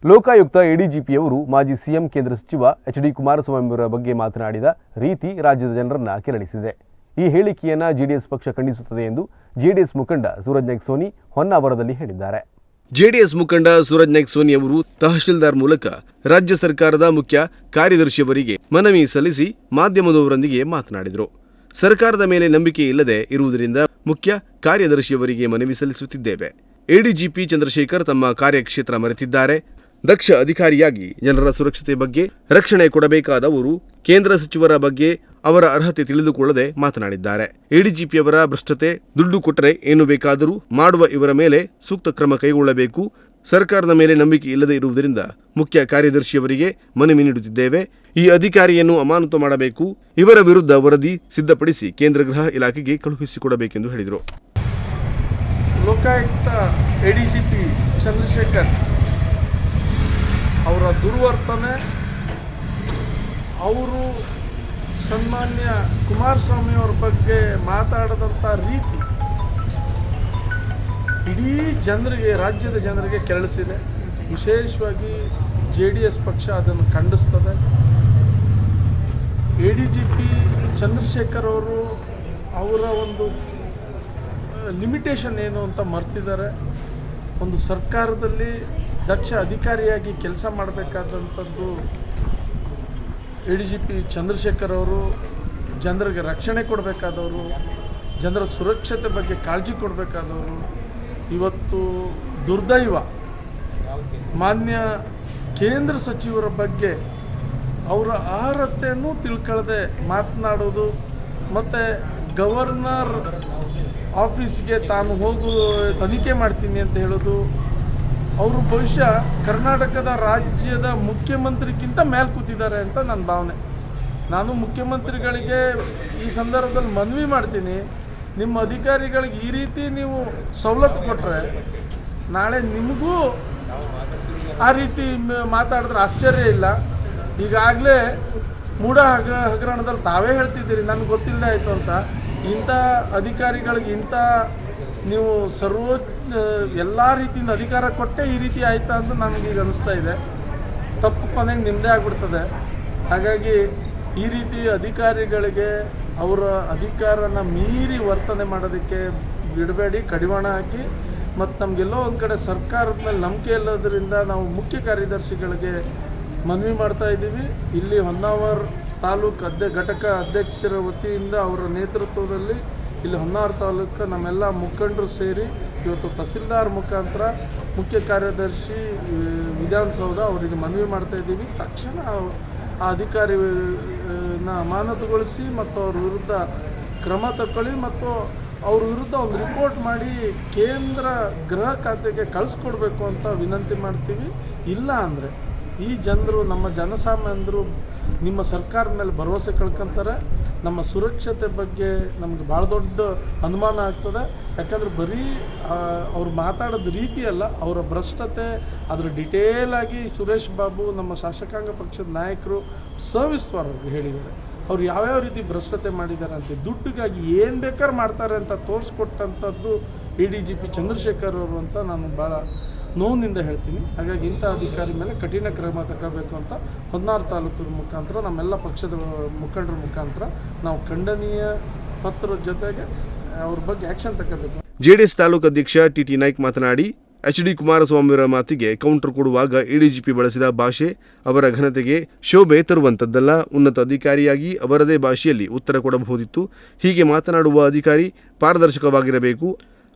ಲೋಕಾಯುಕ್ತ ಎಡಿಜಿಪಿಯವರು ಮಾಜಿ ಸಿಎಂ ಕೇಂದ್ರ ಸಚಿವ ಎಚ್.ಡಿ. ಕುಮಾರಸ್ವಾಮಿ ಅವರ ಬಗ್ಗೆ ಮಾತನಾಡಿದ ರೀತಿ ರಾಜ್ಯದ ಜನರನ್ನ ಕೆರಳಿಸಿದೆ. ಈ ಹೇಳಿಕೆಯನ್ನು ಜೆಡಿಎಸ್ ಪಕ್ಷ ಖಂಡಿಸುತ್ತದೆ ಎಂದು ಜೆಡಿಎಸ್ ಮುಖಂಡ ಸೂರಜ್ ನಾಯ್ಕ್ ಸೋನಿ ಹೊನ್ನಾವರದಲ್ಲಿ ಹೇಳಿದ್ದಾರೆ. ಜೆಡಿಎಸ್ ಮುಖಂಡ ಸೂರಜ್ ನಾಯ್ಕ್ ಸೋನಿ ಅವರು ತಹಶೀಲ್ದಾರ್ ಮೂಲಕ ರಾಜ್ಯ ಸರ್ಕಾರದ ಮುಖ್ಯ ಕಾರ್ಯದರ್ಶಿಯವರಿಗೆ ಮನವಿ ಸಲ್ಲಿಸಿ ಮಾಧ್ಯಮದವರೊಂದಿಗೆ ಮಾತನಾಡಿದರು. ಸರ್ಕಾರದ ಮೇಲೆ ನಂಬಿಕೆ ಇಲ್ಲದೆ ಇರುವುದರಿಂದ ಮುಖ್ಯ ಕಾರ್ಯದರ್ಶಿಯವರಿಗೆ ಮನವಿ ಸಲ್ಲಿಸುತ್ತಿದ್ದೇವೆ. ಎಡಿಜಿಪಿ ಚಂದ್ರಶೇಖರ್ ತಮ್ಮ ಕಾರ್ಯಕ್ಷೇತ್ರ ಮರೆತಿದ್ದಾರೆ. ದಕ್ಷ ಅಧಿಕಾರಿಯಾಗಿ ಜನರ ಸುರಕ್ಷತೆ ಬಗ್ಗೆ ರಕ್ಷಣೆ ಕೊಡಬೇಕಾದವರು ಕೇಂದ್ರ ಸಚಿವರ ಬಗ್ಗೆ ಅವರ ಅರ್ಹತೆ ತಿಳಿದುಕೊಳ್ಳದೆ ಮಾತನಾಡಿದ್ದಾರೆ. ಎಡಿಜಿಪಿಯವರ ಭ್ರಷ್ಟತೆ, ದುಡ್ಡು ಕೊಟ್ಟರೆ ಏನು ಬೇಕಾದರೂ ಮಾಡುವ ಇವರ ಮೇಲೆ ಸೂಕ್ತ ಕ್ರಮ ಕೈಗೊಳ್ಳಬೇಕು. ಸರ್ಕಾರದ ಮೇಲೆ ನಂಬಿಕೆ ಇಲ್ಲದೆ ಇರುವುದರಿಂದ ಮುಖ್ಯ ಕಾರ್ಯದರ್ಶಿಯವರಿಗೆ ಮನವಿ ನೀಡುತ್ತಿದ್ದೇವೆ. ಈ ಅಧಿಕಾರಿಯನ್ನು ಅಮಾನತು ಮಾಡಬೇಕು. ಇವರ ವಿರುದ್ಧ ವರದಿ ಸಿದ್ಧಪಡಿಸಿ ಕೇಂದ್ರ ಗೃಹ ಇಲಾಖೆಗೆ ಕಳುಹಿಸಿಕೊಡಬೇಕೆಂದು ಹೇಳಿದರು. ಲೋಕಾಯುಕ್ತ ಎಡಿಜಿಪಿ ಚಂದ್ರಶೇಖರ್ ಅವರ ದುರ್ವರ್ತನೆ, ಅವರು ಸನ್ಮಾನ್ಯ ಕುಮಾರಸ್ವಾಮಿ ಅವರ ಬಗ್ಗೆ ಮಾತಾಡಿದಂಥ ರೀತಿ ಇಡೀ ಜನರಿಗೆ, ರಾಜ್ಯದ ಜನರಿಗೆ ಕೆರಳಿಸಿದೆ. ವಿಶೇಷವಾಗಿ JDS ಪಕ್ಷ ಅದನ್ನು ಖಂಡಿಸ್ತದೆ. ಎಡಿಜಿಪಿ ಚಂದ್ರಶೇಖರ್ ಅವರು ಅವರ ಒಂದು ಲಿಮಿಟೇಷನ್ ಏನು ಅಂತ ಮರ್ತಿದ್ದಾರೆ. ಒಂದು ಸರ್ಕಾರದಲ್ಲಿ ದಕ್ಷ ಅಧಿಕಾರಿಯಾಗಿ ಕೆಲಸ ಮಾಡಬೇಕಾದಂಥದ್ದು ಎಡಿಜಿಪಿ ಚಂದ್ರಶೇಖರ್ ಅವರು. ಜನರಿಗೆ ರಕ್ಷಣೆ ಕೊಡಬೇಕಾದವರು, ಜನರ ಸುರಕ್ಷತೆ ಬಗ್ಗೆ ಕಾಳಜಿ ಕೊಡಬೇಕಾದವರು. ಇವತ್ತು ದುರ್ದೈವ, ಮಾನ್ಯ ಕೇಂದ್ರ ಸಚಿವರ ಬಗ್ಗೆ ಅವರ ಅರ್ಹತೆಯನ್ನು ತಿಳ್ಕೊಳ್ಳದೆ ಮಾತನಾಡೋದು ಮತ್ತು ಗವರ್ನರ್ ಆಫೀಸ್ಗೆ ತಾನು ಹೋಗು ತನಿಖೆ ಮಾಡ್ತೀನಿ ಅಂತ ಹೇಳೋದು. ಅವರು ಬಹುಶಃ ಕರ್ನಾಟಕದ ರಾಜ್ಯದ ಮುಖ್ಯಮಂತ್ರಿಗಿಂತ ಮೇಲೆ ಕೂತಿದ್ದಾರೆ ಅಂತ ನನ್ನ ಭಾವನೆ. ನಾನು ಮುಖ್ಯಮಂತ್ರಿಗಳಿಗೆ ಈ ಸಂದರ್ಭದಲ್ಲಿ ಮನವಿ ಮಾಡ್ತೀನಿ, ನಿಮ್ಮ ಅಧಿಕಾರಿಗಳಿಗೆ ಈ ರೀತಿ ನೀವು ಸವಲತ್ತು ಕೊಟ್ಟರೆ ನಾಳೆ ನಿಮಗೂ ಆ ರೀತಿ ಮಾತಾಡಿದ್ರೆ ಆಶ್ಚರ್ಯ ಇಲ್ಲ. ಈಗಾಗಲೇ ಮೂಢ ಹಗರಣದಲ್ಲಿ ತಾವೇ ಹೇಳ್ತಿದ್ದೀರಿ, ನನಗೆ ಗೊತ್ತಿಲ್ಲದೆ ಆಯಿತು ಅಂತ. ಇಂಥ ಅಧಿಕಾರಿಗಳಿಗೆ ನೀವು ಎಲ್ಲ ರೀತಿಯಿಂದ ಅಧಿಕಾರ ಕೊಟ್ಟೆ ಈ ರೀತಿ ಆಯ್ತಾ ಅಂತ ನನಗೀಗ ಅನಿಸ್ತಾ ಇದೆ. ತಪ್ಪು ಕೊನೆಗೆ ನಿಮ್ಮದೇ ಆಗಿಬಿಡ್ತದೆ. ಹಾಗಾಗಿ ಈ ರೀತಿ ಅಧಿಕಾರಿಗಳಿಗೆ ಅವರ ಅಧಿಕಾರನ ಮೀರಿ ವರ್ತನೆ ಮಾಡೋದಕ್ಕೆ ಬಿಡಬೇಡಿ, ಕಡಿವಾಣ ಹಾಕಿ. ಮತ್ತು ನಮಗೆಲ್ಲೋ ಒಂದು ಕಡೆ ಸರ್ಕಾರದ ಮೇಲೆ ನಂಬಿಕೆ ಇಲ್ಲೋದ್ರಿಂದ ನಾವು ಮುಖ್ಯ ಕಾರ್ಯದರ್ಶಿಗಳಿಗೆ ಮನವಿ ಮಾಡ್ತಾ ಇದ್ದೀವಿ. ಇಲ್ಲಿ ಹೊನ್ನಾವರ ತಾಲೂಕು ಘಟಕ ಅಧ್ಯಕ್ಷರ ವತಿಯಿಂದ ಅವರ ನೇತೃತ್ವದಲ್ಲಿ ಇಲ್ಲಿ ಹೊನ್ನಾವರ ತಾಲೂಕು ನಮ್ಮೆಲ್ಲ ಮುಖಂಡರು ಸೇರಿ ಇವತ್ತು ತಹಸೀಲ್ದಾರ್ ಮುಖಾಂತರ ಮುಖ್ಯ ಕಾರ್ಯದರ್ಶಿ ವಿಧಾನಸೌಧ ಅವರಿಗೆ ಮನವಿ ಮಾಡ್ತಾ ಇದ್ದೀವಿ. ತಕ್ಷಣ ಆ ಅಧಿಕಾರಿನ ಅಮಾನತುಗೊಳಿಸಿ ಮತ್ತು ಅವ್ರ ವಿರುದ್ಧ ಕ್ರಮ ತಗೊಳ್ಳಿ ಮತ್ತು ಅವ್ರ ವಿರುದ್ಧ ಒಂದು ರಿಪೋರ್ಟ್ ಮಾಡಿ ಕೇಂದ್ರ ಗೃಹ ಖಾತೆಗೆ ಕಳಿಸ್ಕೊಡ್ಬೇಕು ಅಂತ ವಿನಂತಿ ಮಾಡ್ತೀವಿ. ಇಲ್ಲ ಅಂದರೆ ಈ ಜನರು, ನಮ್ಮ ಜನಸಾಮಾನ್ಯರು ನಿಮ್ಮ ಸರ್ಕಾರದ ಮೇಲೆ ಭರವಸೆ ಕಳ್ಕೊತಾರೆ. ನಮ್ಮ ಸುರಕ್ಷತೆ ಬಗ್ಗೆ ನಮಗೆ ಭಾಳ ದೊಡ್ಡ ಅನುಮಾನ ಆಗ್ತದೆ. ಯಾಕಂದರೆ ಬರೀ ಅವ್ರು ಮಾತಾಡೋದು ರೀತಿ ಅಲ್ಲ, ಅವರ ಭ್ರಷ್ಟತೆ ಅದರ ಡಿಟೇಲಾಗಿ ಸುರೇಶ್ ಬಾಬು ನಮ್ಮ ಶಾಸಕಾಂಗ ಪಕ್ಷದ ನಾಯಕರು ಸವಿಸ್ತಾರವಾಗಿ ಹೇಳಿದ್ದಾರೆ. ಅವ್ರು ಯಾವ್ಯಾವ ರೀತಿ ಭ್ರಷ್ಟತೆ ಮಾಡಿದ್ದಾರೆ ಅಂತ, ದುಡ್ಡಿಗಾಗಿ ಏನು ಬೇಕಾದ್ರೂ ಮಾಡ್ತಾರೆ ಅಂತ ತೋರಿಸ್ಕೊಟ್ಟಂಥದ್ದು ಎಡಿಜಿಪಿ ಚಂದ್ರಶೇಖರ್ ಅವರು ಅಂತ ನಾನು ಭಾಳ ನೋವಿನಿಂದ ಹೇಳ್ತೀನಿ. ಹಾಗಾಗಿ ಇಂಥ ಅಧಿಕಾರಿ ಮೇಲೆ ಕಠಿಣ ಕ್ರಮ ತಗೋಬೇಕು ಅಂತ ಹೊನ್ನಾವರ ತಾಲೂಕಿನ ಮುಖಾಂತರ ನಮ್ಮೆಲ್ಲ ಪಕ್ಷದ ಮುಖಂಡರ ಮುಖಾಂತರ ನಾವು ಖಂಡನೀಯ ಪತ್ರದ ಜೊತೆಗೆ ಅವ್ರ ಬಗ್ಗೆ ಆ್ಯಕ್ಷನ್ ತಗೋಬೇಕು. ಜೆಡಿಎಸ್ ತಾಲೂಕು ಅಧ್ಯಕ್ಷ ಟಿ ನಾಯ್ಕ್ ಮಾತನಾಡಿ, ಎಚ್.ಡಿ. ಕುಮಾರಸ್ವಾಮಿಯವರ ಮಾತಿಗೆ ಕೌಂಟರ್ ಕೊಡುವಾಗ ಎಡಿಜಿಪಿ ಬಳಸಿದ ಭಾಷೆ ಅವರ ಘನತೆಗೆ ಶೋಭೆ ತರುವಂಥದ್ದಲ್ಲ. ಉನ್ನತ ಅಧಿಕಾರಿಯಾಗಿ ಅವರದೇ ಭಾಷೆಯಲ್ಲಿ ಉತ್ತರ ಕೊಡಬಹುದಿತ್ತು. ಹೀಗೆ ಮಾತನಾಡುವ ಅಧಿಕಾರಿ ಪಾರದರ್ಶಕವಾಗಿರಬೇಕು.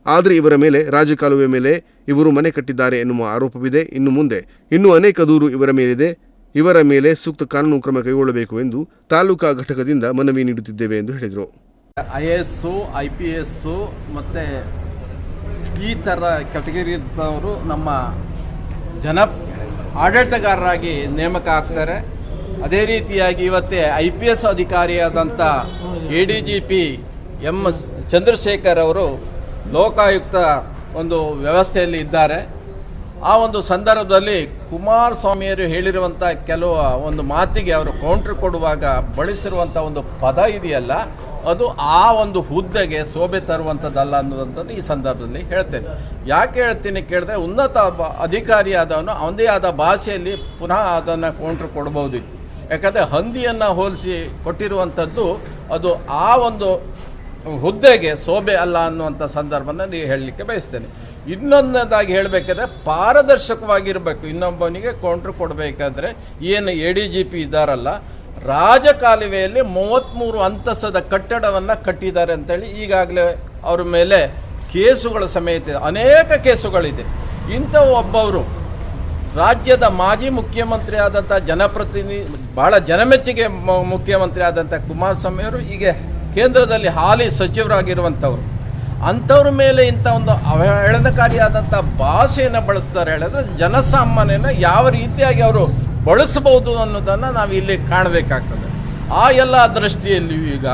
ಆದರೆ ಇವರ ಮೇಲೆ ರಾಜಕಾಲುವೆ ಮೇಲೆ ಇವರು ಮನೆ ಕಟ್ಟಿದ್ದಾರೆ ಎನ್ನುವ ಆರೋಪವಿದೆ. ಇನ್ನು ಮುಂದೆ ಇನ್ನೂ ಅನೇಕ ದೂರು ಇವರ ಮೇಲಿದೆ. ಇವರ ಮೇಲೆ ಸೂಕ್ತ ಕಾನೂನು ಕ್ರಮ ಕೈಗೊಳ್ಳಬೇಕು ಎಂದು ತಾಲೂಕಾ ಘಟಕದಿಂದ ಮನವಿ ನೀಡುತ್ತಿದ್ದೇವೆ ಎಂದು ಹೇಳಿದರು. IAS, IPS ಮತ್ತು ಈ ಥರ ಕ್ಯಾಟಗರಿ ಇದ್ದವರು ನಮ್ಮ ಆಡಳಿತಗಾರರಾಗಿ ನೇಮಕ ಆಗ್ತಾರೆ. ಅದೇ ರೀತಿಯಾಗಿ ಇವತ್ತೇ IPS ಅಧಿಕಾರಿಯಾದಂಥ ADGP ಚಂದ್ರಶೇಖರ್ ಅವರು ಲೋಕಾಯುಕ್ತ ಒಂದು ವ್ಯವಸ್ಥೆಯಲ್ಲಿ ಇದ್ದಾರೆ. ಆ ಒಂದು ಸಂದರ್ಭದಲ್ಲಿ ಕುಮಾರಸ್ವಾಮಿಯವರು ಹೇಳಿರುವಂಥ ಕೆಲವು ಒಂದು ಮಾತಿಗೆ ಅವರು ಕೌಂಟರ್ ಕೊಡುವಾಗ ಬಳಸಿರುವಂಥ ಒಂದು ಪದ ಇದೆಯಲ್ಲ, ಅದು ಆ ಒಂದು ಹುದ್ದೆಗೆ ಶೋಭೆ ತರುವಂಥದ್ದಲ್ಲ ಅನ್ನುವಂಥದ್ದು ಈ ಸಂದರ್ಭದಲ್ಲಿ ಹೇಳ್ತೇನೆ. ಯಾಕೆ ಹೇಳ್ತೀನಿ ಕೇಳಿದ್ರೆ, ಉನ್ನತ ಅಧಿಕಾರಿಯಾದವನು ಅವನದೇ ಆದ ಭಾಷೆಯಲ್ಲಿ ಪುನಃ ಅದನ್ನು ಕೌಂಟ್ರ್ ಕೊಡ್ಬೋದು. ಯಾಕಂದರೆ ಹಂದಿಯನ್ನು ಹೋಲಿಸಿ ಕೊಟ್ಟಿರುವಂಥದ್ದು ಅದು ಆ ಒಂದು ಹುದ್ದೆಗೆ ಶೋಭೆ ಅಲ್ಲ ಅನ್ನುವಂಥ ಸಂದರ್ಭದಲ್ಲಿ ಹೇಳಲಿಕ್ಕೆ ಬಯಸ್ತೇನೆ. ಇನ್ನೊಂದಾಗಿ ಹೇಳಬೇಕಾದ್ರೆ ಪಾರದರ್ಶಕವಾಗಿರಬೇಕು. ಇನ್ನೊಬ್ಬನಿಗೆ ಕೌಂಟ್ರ್ ಕೊಡಬೇಕಾದ್ರೆ ಏನು ADGP ಇದ್ದಾರಲ್ಲ, ರಾಜಕಾಲುವೆಯಲ್ಲಿ 33 ಅಂತಸ್ತದ ಕಟ್ಟಡವನ್ನು ಕಟ್ಟಿದ್ದಾರೆ ಅಂತೇಳಿ ಈಗಾಗಲೇ ಅವ್ರ ಮೇಲೆ ಕೇಸುಗಳ ಸಮೇತ ಅನೇಕ ಕೇಸುಗಳಿದೆ. ಇಂಥ ಒಬ್ಬವರು ರಾಜ್ಯದ ಮಾಜಿ ಮುಖ್ಯಮಂತ್ರಿ ಆದಂಥ ಜನಪ್ರತಿನಿಧಿ, ಭಾಳ ಜನಮೆಚ್ಚುಗೆ ಮುಖ್ಯಮಂತ್ರಿ ಆದಂಥ ಕುಮಾರಸ್ವಾಮಿ ಅವರು ಈಗ ಕೇಂದ್ರದಲ್ಲಿ ಹಾಲಿ ಸಚಿವರಾಗಿರುವಂಥವ್ರು, ಅಂಥವ್ರ ಮೇಲೆ ಇಂಥ ಒಂದು ಅವಹೇಳನಕಾರಿಯಾದಂಥ ಭಾಷೆಯನ್ನು ಬಳಸ್ತಾರೆ ಹೇಳಿದ್ರೆ ಜನಸಾಮಾನ್ಯನ ಯಾವ ರೀತಿಯಾಗಿ ಅವರು ಬಳಸಬಹುದು ಅನ್ನೋದನ್ನು ನಾವು ಇಲ್ಲಿ ಕಾಣಬೇಕಾಗ್ತದೆ. ಆ ಎಲ್ಲ ದೃಷ್ಟಿಯಲ್ಲಿಯೂ ಈಗ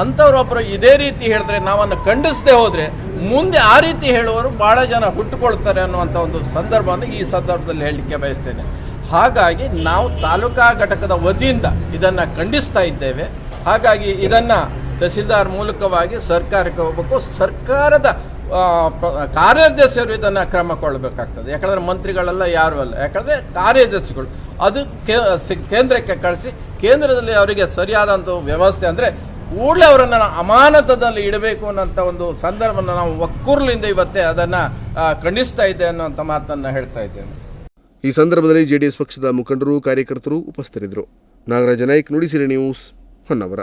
ಅಂಥವ್ರೊಬ್ಬರು ಇದೇ ರೀತಿ ಹೇಳಿದ್ರೆ, ನಾವನ್ನು ಖಂಡಿಸದೆ ಹೋದರೆ ಮುಂದೆ ಆ ರೀತಿ ಹೇಳುವವರು ಭಾಳ ಜನ ಹುಟ್ಟುಕೊಳ್ತಾರೆ ಅನ್ನುವಂಥ ಒಂದು ಸಂದರ್ಭವನ್ನು ಈ ಸಂದರ್ಭದಲ್ಲಿ ಹೇಳಲಿಕ್ಕೆ ಬಯಸ್ತೇನೆ. ಹಾಗಾಗಿ ನಾವು ತಾಲೂಕಾ ಘಟಕದ ವತಿಯಿಂದ ಇದನ್ನು ಖಂಡಿಸ್ತಾ ಇದ್ದೇವೆ. ಹಾಗಾಗಿ ಇದನ್ನು ತಹಸೀಲ್ದಾರ್ ಮೂಲಕವಾಗಿ ಸರ್ಕಾರಕ್ಕೆ ಹೋಗಬೇಕು. ಸರ್ಕಾರದ ಕಾರ್ಯದರ್ಶಿಯರು ಇದನ್ನು ಕ್ರಮ ಕೊಳ್ಳಬೇಕಾಗ್ತದೆ. ಯಾಕಂದರೆ ಮಂತ್ರಿಗಳೆಲ್ಲ ಯಾರೂ ಅಲ್ಲ, ಯಾಕಂದರೆ ಕಾರ್ಯದರ್ಶಿಗಳು ಅದು ಕೇಂದ್ರಕ್ಕೆ ಕಳಿಸಿ ಕೇಂದ್ರದಲ್ಲಿ ಅವರಿಗೆ ಸರಿಯಾದಂಥ ವ್ಯವಸ್ಥೆ ಅಂದರೆ ಕೂಡಲೇ ಅವರನ್ನು ಅಮಾನತದಲ್ಲಿ ಇಡಬೇಕು ಅನ್ನೋಂಥ ಒಂದು ಸಂದರ್ಭವನ್ನು ನಾವು ಒಕ್ಕೂರ್ಲಿಂದ ಇವತ್ತೇ ಅದನ್ನು ಖಂಡಿಸ್ತಾ ಇದ್ದೆ ಅನ್ನೋಂಥ ಮಾತನ್ನು ಹೇಳ್ತಾ ಇದ್ದೇನೆ. ಈ ಸಂದರ್ಭದಲ್ಲಿ JDS ಪಕ್ಷದ ಮುಖಂಡರು, ಕಾರ್ಯಕರ್ತರು ಉಪಸ್ಥಿತರಿದ್ದರು. ನಾಗರಾಜ ನಾಯ್ಕ್, ನುಡಿಸಿರಿ ನ್ಯೂಸ್, ಹೊನ್ನಾವರ.